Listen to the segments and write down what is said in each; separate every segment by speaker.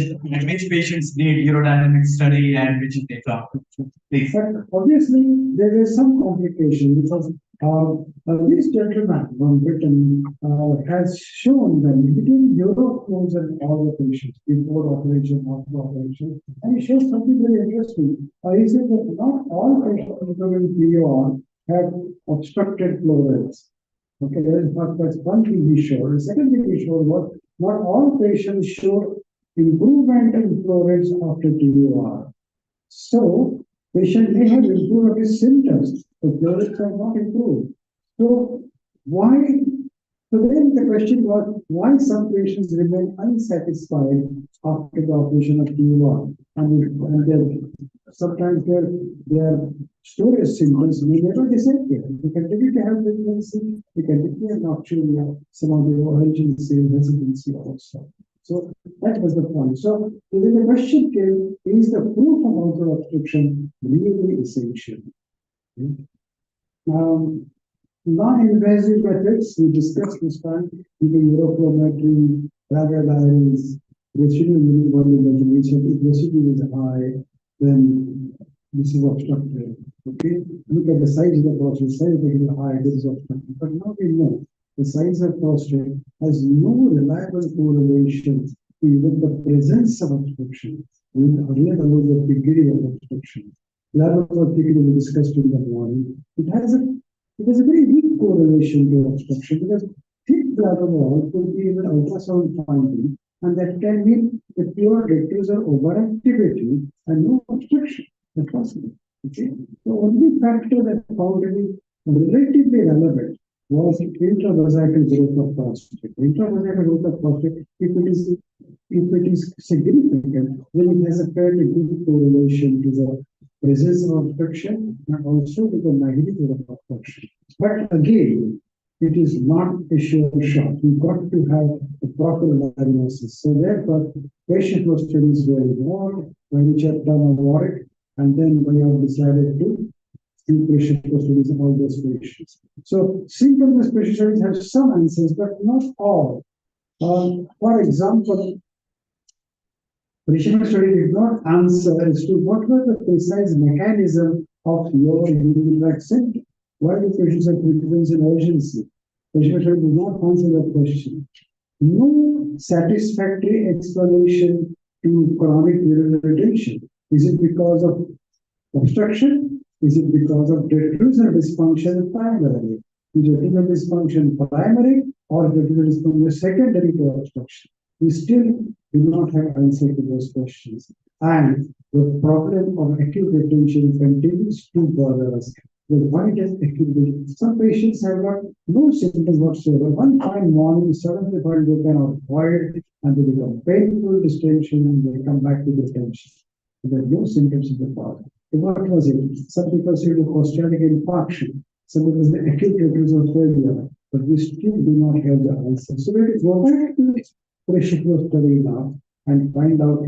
Speaker 1: which patients need urodynamic study and which they don't.
Speaker 2: But obviously, there is some complication because this gentleman from Britain has shown that between Euroflows and all the patients before operation, after operation, and he shows something very interesting. He said that not all patients including POR have obstructed flow rates. Okay, that's one thing he showed. The second thing he showed was not all patients showed improvement in flow rates after TUR. So, patient may have improved his symptoms, but flow rates have not improved. So, why? So then the question was why some patients remain unsatisfied after the operation of TUR, and sometimes their storage symptoms may never disappear. They continue to have pregnancy, they continue to have nocturia, some of the urgency, hesitancy also. So that was the point. So then the question came, is the proof of outer obstruction really essential? Non-invasive methods, we discussed this time, using uroflowmetry, bladder diaries, residual unit volume measurement. If residue is high, then this is obstructed. Okay, look at the size of the prostate, size of the high, this is obstructed. But now we know the size of prostate has no reliable correlation with the presence of obstruction. Earlier there was a degree of obstruction. Bladder thickness we discussed in the morning. It has a very weak correlation to obstruction because thick bladder wall could be even ultrasound finding, and that can mean the pure diffuse or overactivity and no obstruction. That's possible. Okay. The only factor that found to be relatively relevant was intravesical growth of prostate. Intravesical growth of prostate, if it is significant, then it has a fairly good correlation to the presence of obstruction and also to the magnitude of obstruction. But again, it is not a sure shot. You've got to have a proper diagnosis. So therefore, patient was studies were involved, when we checked down on work, and then we have decided to do patient studies on all those patients. So symptom-based patient studies have some answers, but not all. For example, patient study did not answer as to what was the precise mechanism of your urinary tract symptom. Why do patients have frequency and urgency? Patient study did not answer that question. No satisfactory explanation to chronic urinary retention. Is it because of obstruction? Is it because of detrusor dysfunction primarily? Is detrusor dysfunction primary or detrusor dysfunction secondary to obstruction? We still do not have answer to those questions. And the problem of acute retention continues to bother us. Why does acute retention? Some patients have got no symptoms whatsoever. One fine morning, suddenly find they can avoid and they become painful distension and they come back to detention. There are no symptoms of the past. What was it? Some people say the prostatic infarction. Some people say acute retrosal failure. But we still do not have the answer. So we go back to this pressure flow study now and find out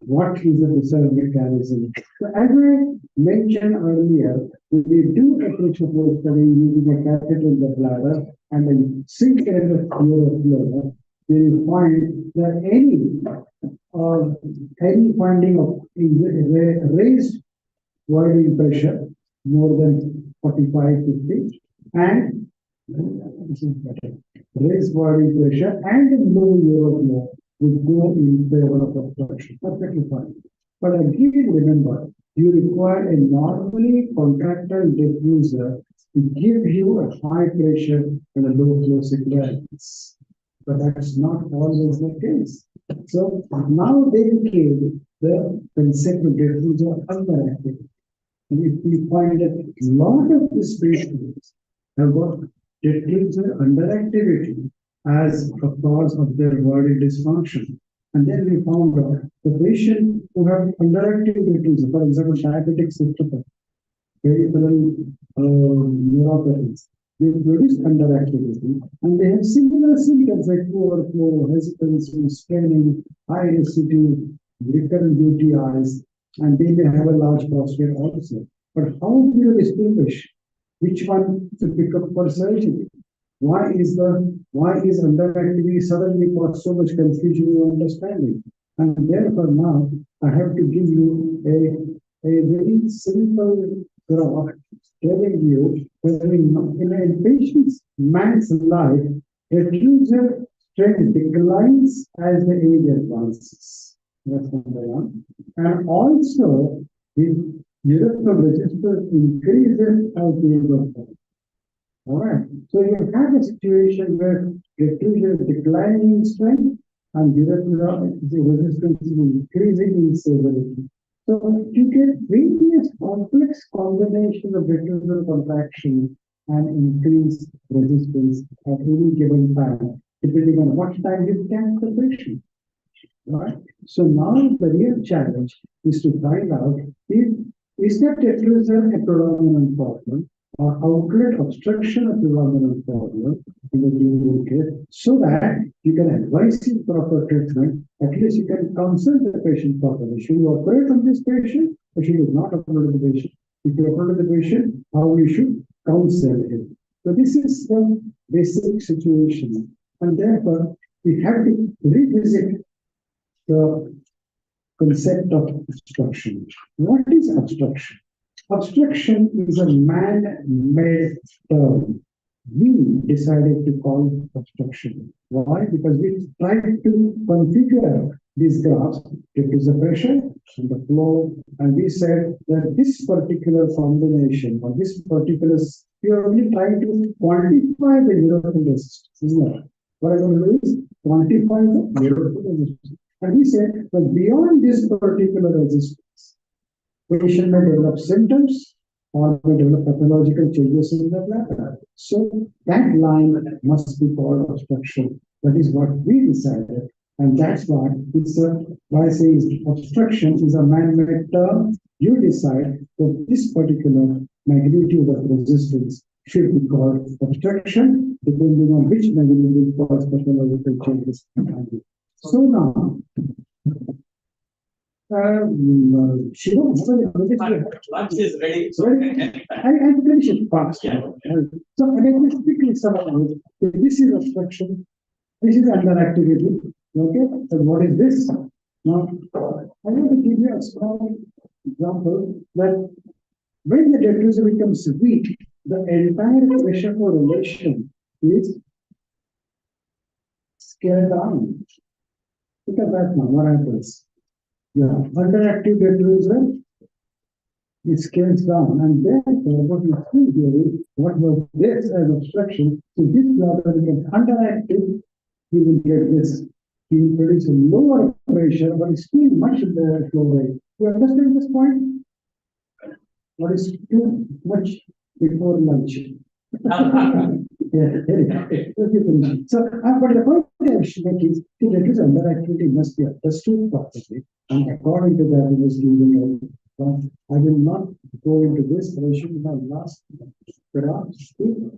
Speaker 2: what is the reserve mechanism. So as I mentioned earlier, we do a pressure flow study using a catheter in the bladder and a sink and a flow. We find that any finding of raised voiding pressure more than 45-50 and raised voiding pressure and low uroflow would go in favor of obstruction. Perfectly fine. But again, remember, you require a normally contractile diffuser to give you a high pressure and a low flow signals. But that's not always the case. So now they became the concept of diffuser underactivity. And if we find that a lot of these patients have got diffuser underactivity as a cause of their body dysfunction. And then we found out the patient who have underactive diffuser, for example, diabetic cytopathy, peripheral neuropathies, they produce underactivity and they have similar symptoms like overflow, hesitancy, straining, high residue, recurrent UTIs, and they may have a large prostate also. But how do you distinguish which one to pick up for surgery? Why is underactivity suddenly caused so much confusion in understanding? And therefore now I have to give you a very simple graph telling you that in a patient's man's life, reducer strength declines as the age advances. That's number one. And also the urethral resistance increases as the age of life. All right. So you have a situation where diffusion is declining in strength and the resistance is increasing in severity. So you get various complex combinations of diffusion contraction and increased resistance at any given time, depending on what time you can the patient. Right. So now the real challenge is to find out if is that diffusion a predominant problem or outlet obstruction a predominant problem in the given case, so that you can advise him proper treatment. At least you can counsel the patient properly. Should you operate on this patient or should you not operate on the patient? If you operate on the patient, how you should counsel him. So this is the basic situation, and therefore we have to revisit the concept of obstruction. What is obstruction? Obstruction is a man-made term. We decided to call it obstruction. Why? Because we tried to configure these graphs, it is the pressure and the flow, and we said that this particular combination or this particular, we are only trying to quantify the urethral resistance, isn't it? What I'm going to do is quantify the urethral resistance. And we said that beyond this particular resistance, patient may develop symptoms or may develop pathological changes in the bladder. So that line must be called obstruction. That is what we decided. And that's why it's why I say obstruction is a man-made term. You decide that this particular magnitude of resistance should be called obstruction, depending on which magnitude causes pathological changes. So now, Shiva,
Speaker 1: lunch is ready.
Speaker 2: so I finish it fast.
Speaker 1: Yeah.
Speaker 2: So let me quickly summarize. This is obstruction. This is underactivity. Okay. So what is this? Now, I want to give you a small example that when the diffuser becomes weak, the entire pressure correlation is scaled down. Look at that now, what happens? Yeah, underactive diffuser, it scales down, and therefore what you see here is what was this as obstruction. So this bladder becomes underactive, he will get this. He will produce a lower pressure, but still much lower flow rate. You understand this point? What is too much before lunch? Yeah, so, but the point I should make is to reduce underactivity must be understood properly, and according to that, we must do it. I will not go into this, but I should have last graph.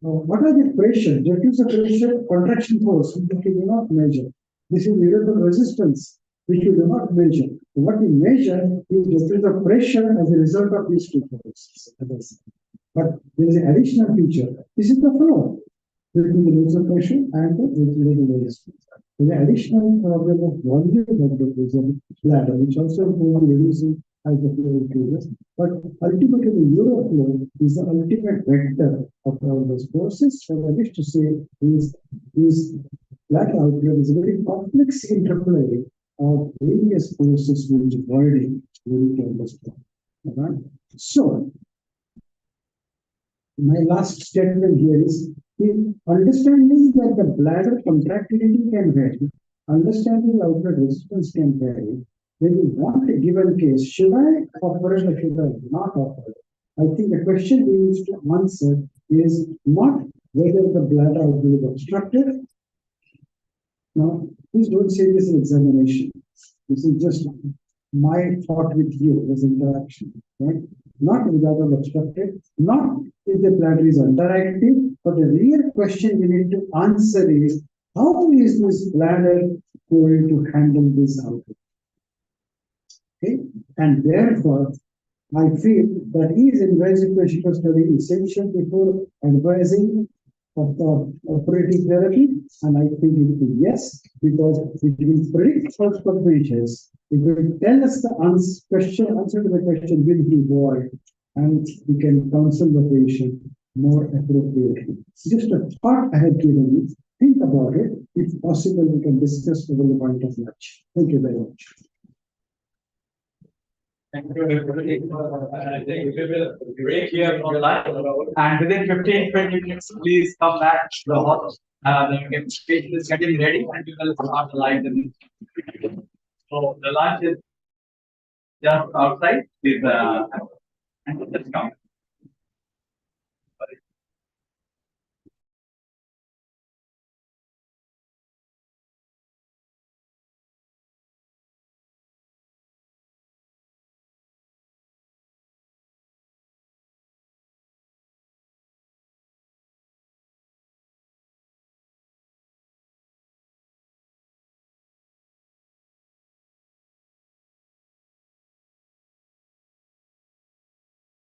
Speaker 2: What are the pressure? Reduce the pressure, contraction force, which we do not measure. This is urethral resistance, which we do not measure. What we measure is reduce the pressure as a result of these two forces. But there is an additional feature. This is the flow between the user pressure and the utility resistance. There is an additional problem of volume of the bladder, which also reducing as the flow increases. But ultimately, the Euroflow is the ultimate vector of all those forces. So I wish to say is bladder outlet is a very complex interplay of various forces which are very understand. Right? So my last statement here is the understanding that the bladder contractility can vary, understanding outlet resistance can vary. When you want a given case, should I operate or should I not operate? I think the question we need to answer is not whether the bladder outlet is obstructed. Now, please don't say this in examination. This is just my thought with you as interaction, right? Not if the bladder obstructed, not if the bladder is underactive, but the real question we need to answer is how is this bladder going to handle this outlet? Okay, and therefore, I feel that is invasive pressure study essential before advising of the operative therapy? And I think it will be yes, because it will predict such perpetrators. It will tell us the answer to the question, will he avoid? And we can counsel the patient more appropriately. Just a thought I have given you. Think about it. If possible, we can discuss over the point of lunch. Thank you very much.
Speaker 1: Thank you, everybody. I think we will break here for lunch. And within 15-20 minutes, please come back to the hall. The patient is getting ready and we will start the live. So the lunch is just outside. Please, let's come.